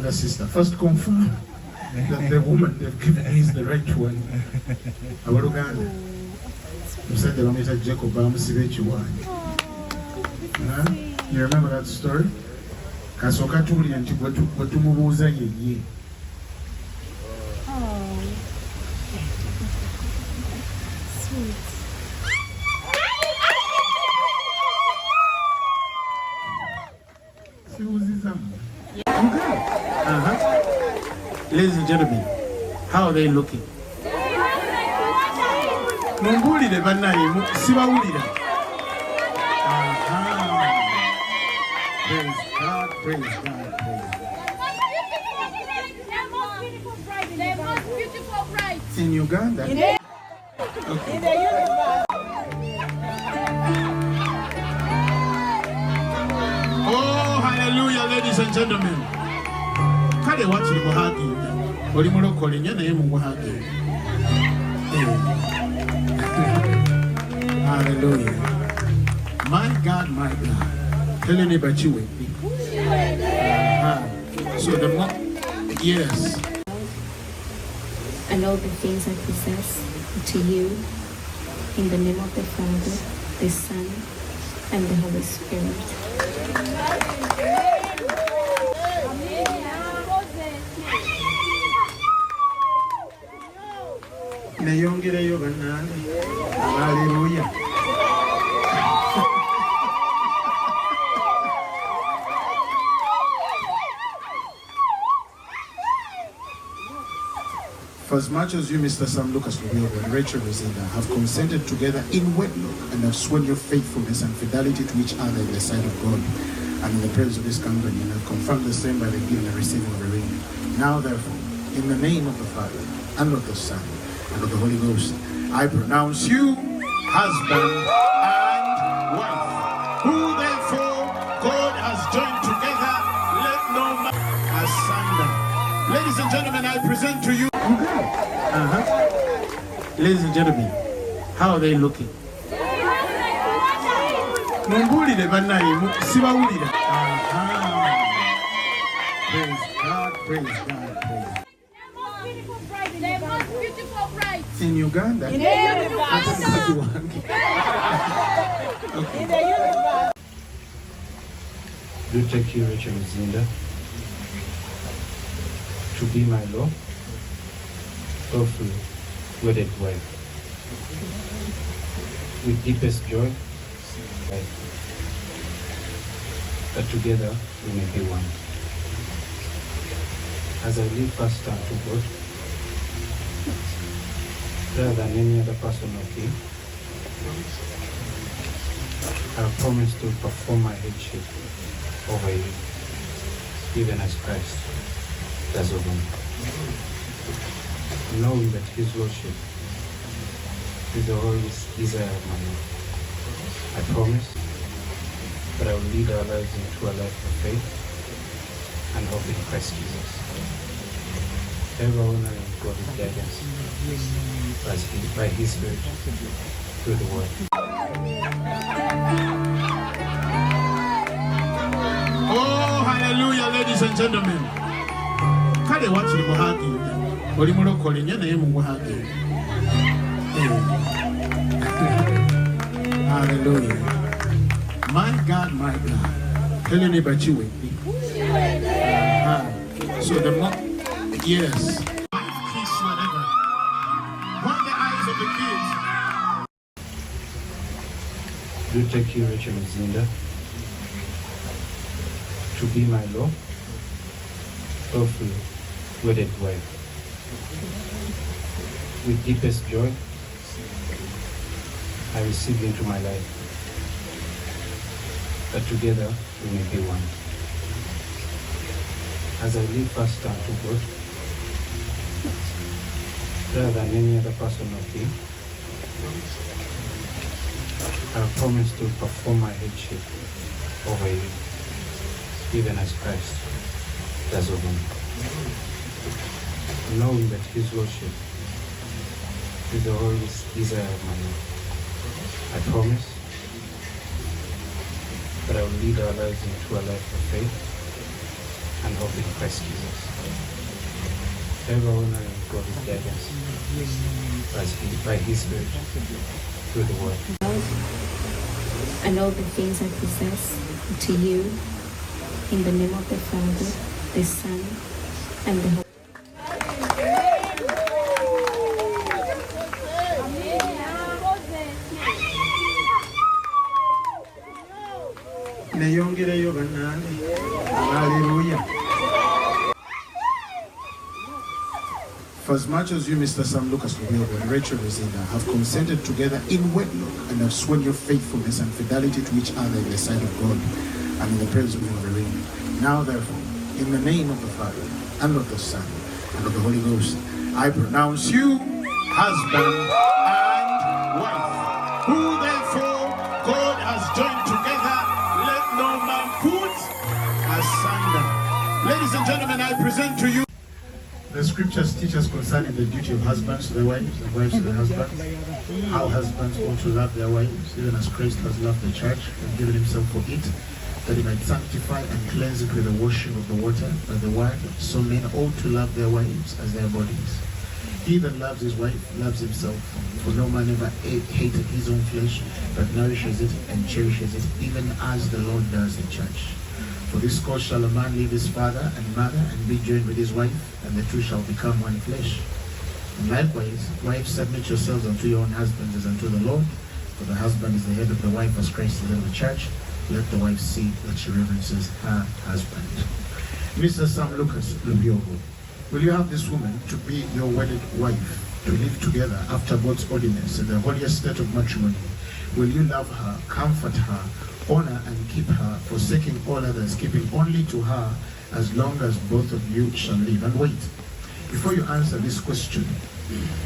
The sister, first confirm that the woman they've given me is the right one. Abaluganda, musajja bamuyita Jacob bamusiba ekiwaanyi. You remember that story? Kasooka tuwulira nti bwe tumubuuza yeye. Ladies and gentlemen, how are they looking? Mumbulire bannaye sibawulira. Praise God, praise God, praise God. Their most beautiful bride. In Uganda? Okay. In the universe. Oh, hallelujah, ladies and gentlemen. Kale wakiri muhagi. Oli mulokole nnyo naye mumuhagi. Hallelujah. My God, my God. Tell anybody you with me. So the more, yes. And all the things I possess to you, in the name of the Father, the Son, and the Holy Spirit. Nayongereyo bannange. Hallelujah. For as much as you, Mr. Sam Lucas Lubega and Rachel Luzinda, have consented together in wedlock and have sworn your faithfulness and fidelity to each other in the sight of God and in the presence of this company, and have confirmed the same by the giving and receiving of the ring. Now, therefore, in the name of the Father, and of the Son, and of the Holy Ghost, I pronounce you husband and wife, who therefore God has joined together, let no man asunder. Ladies and gentlemen, I present to you. Ladies and gentlemen, how are they looking? Mumbulire bannaye sibawulira. Praise God, praise God, praise God. Their most beautiful bride. In Uganda? In the universe. Okay. In the universe. Do take you, Rachel Luzinda, to be my lawful wedded wife. With deepest joy, that together we may be one. As I live fast unto God, rather than any other person of Him, I have promised to perform my headship over you, even as Christ does over me. Knowing that His Lordship is the always desire of my life. I promise that I will lead our lives into a life of faith and hope in Christ Jesus, ever honoring God's guidance by His Spirit through the Word. Oh, hallelujah, ladies and gentlemen. Kale wakiri muhagi. Oli mulokole nnyo naye mumuhagi. Hallelujah. My God, my God. Tell anybody you with me. So the more, yes. Kiss whatever. Hold the eyes of the kids. Do take you, Rachel Luzinda, to be my lawful wedded wife. With deepest joy, I receive into my life, that together we may be one. As I live fast unto God, rather than any other person of Him, I have promised to perform my headship over you, even as Christ does over me. Knowing that His Lordship is the always desire of my life. I promise that I will lead our lives into a life of faith and hope in Christ Jesus. Ever honoring God's guidance by His Spirit through the Word. And all the things I possess to you, in the name of the Father, the Son, and the Holy neyongereyo bannange. Hallelujah. For as much as you, Mr. Sam Lucas Lubega and Rachel Luzinda, have consented together in wedlock and have sworn your faithfulness and fidelity to each other in the sight of God and in the presence of the ring. Now therefore, in the name of the Father, and of the Son, and of the Holy Ghost, I pronounce you husband and wife, who therefore God has joined together, let no man put asunder. Ladies and gentlemen, I present to you the scriptures teach us concerning the duty of husbands to their wives, and wives to their husbands, how husbands ought to love their wives, even as Christ has loved the church and given himself for it, that he might sanctify and cleanse it with the washing of the water by the word. So men ought to love their wives as their bodies. He that loves his wife loves himself, for no man ever hated his own flesh, but nourishes it and cherishes it, even as the Lord does the church. For this cause shall a man leave his father and mother and be joined with his wife, and the two shall become one flesh. And likewise, wives, submit yourselves unto your own husbands as unto the Lord, for the husband is the head of the wife, as Christ is the head of the church. Let the wife see that she reverences her husband. Mr. Sam Lucas Lubega, will you have this woman to be your wedded wife, to live together after God's ordinance in the holiest state of matrimony? Will you love her, comfort her, honor and keep her, forsaking all others, keeping only to her, as long as both of you shall live? And wait, before you answer this question,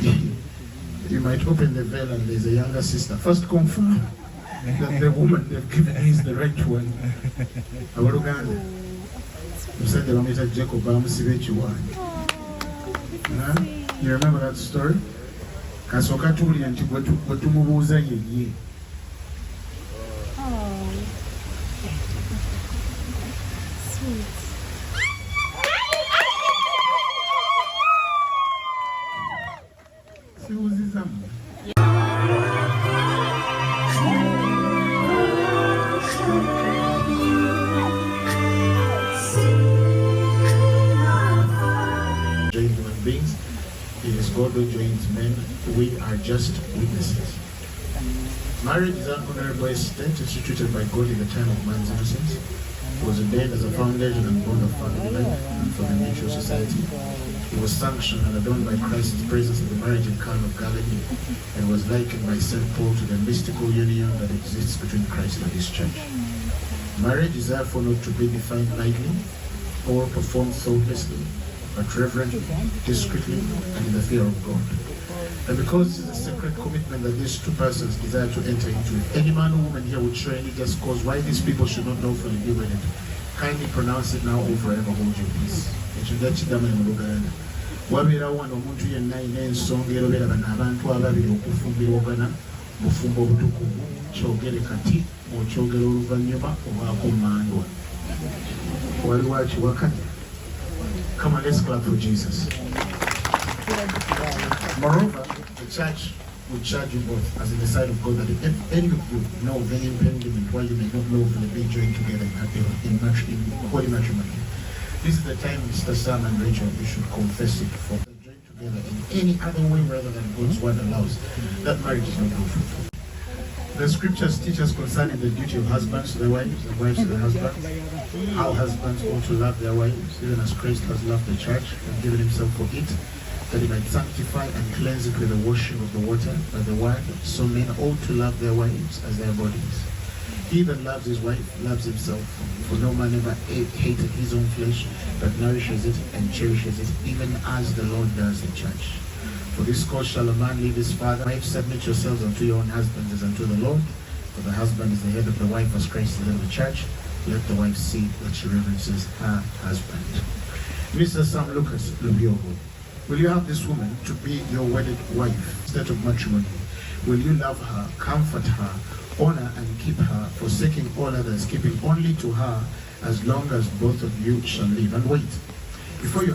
you might open the veil and there's a younger sister. First confirm that the woman they've given is the right one. Abaluganda, musajja bamuyita Jacob bamusiba ekiwaanyi. You remember that story? Kasooka tuwulira nti bwe tumubuuza ye. Human beings, it is God who joins men. We are just witnesses. Marriage is an honorable estate instituted by God in the time of man's innocence. It was ordained as a foundation and bond of family life and for the mutual society. It was sanctioned and adorned by Christ's presence in the marriage in Cana of Galilee, and was likened by St. Paul to the mystical union that exists between Christ and his church. Marriage is therefore not to be defined lightly or performed thoughtlessly, but reverently, discreetly, and in the fear of God. And because it is a sacred commitment that these two persons desire to enter into, if any man or woman here would show any just cause why these people should not lawfully be wedded, kindly pronounce it now or forever hold your peace. Wabeerawo wano omuntu yenna alina ensonga erobera bano abantu ababiri okufumbirwagana bufumbo obutukuvu, kyogere kati okyogera oluvannyuma obaako mmandwa. Waliwo akiwakanya? Come on, let's clap for Jesus. Moreover, the church will charge you both, as in the sight of God, that if any of you know of any impediment why you may not lawfully be joined together in holy matrimony, this is the time, Mr. Sam and Rachel, you should confess it. For joined together in any other way rather than God's word allows, that marriage is not lawful. The scriptures teach us concerning the duty of husbands to their wives and wives to their husbands, how husbands ought to love their wives, even as Christ has loved the church and given himself for it, that he might sanctify and cleanse it with the washing of the water by the word. So men ought to love their wives as their bodies. He that loves his wife loves himself, for no man ever hated his own flesh, but nourishes it and cherishes it, even as the Lord does the church. For this cause shall a man leave his father. Wives, submit yourselves unto your own husbands as unto the Lord, for the husband is the head of the wife, as Christ is the head of the church. Let the wife see that she reverences her husband. Mr. Sam Lucas Lubega, will you have this woman to be your wedded wife, instead of matrimony? Will you love her, comfort her, honor and keep her, forsaking all others, keeping only to her, as long as both of you shall live. And wait, before you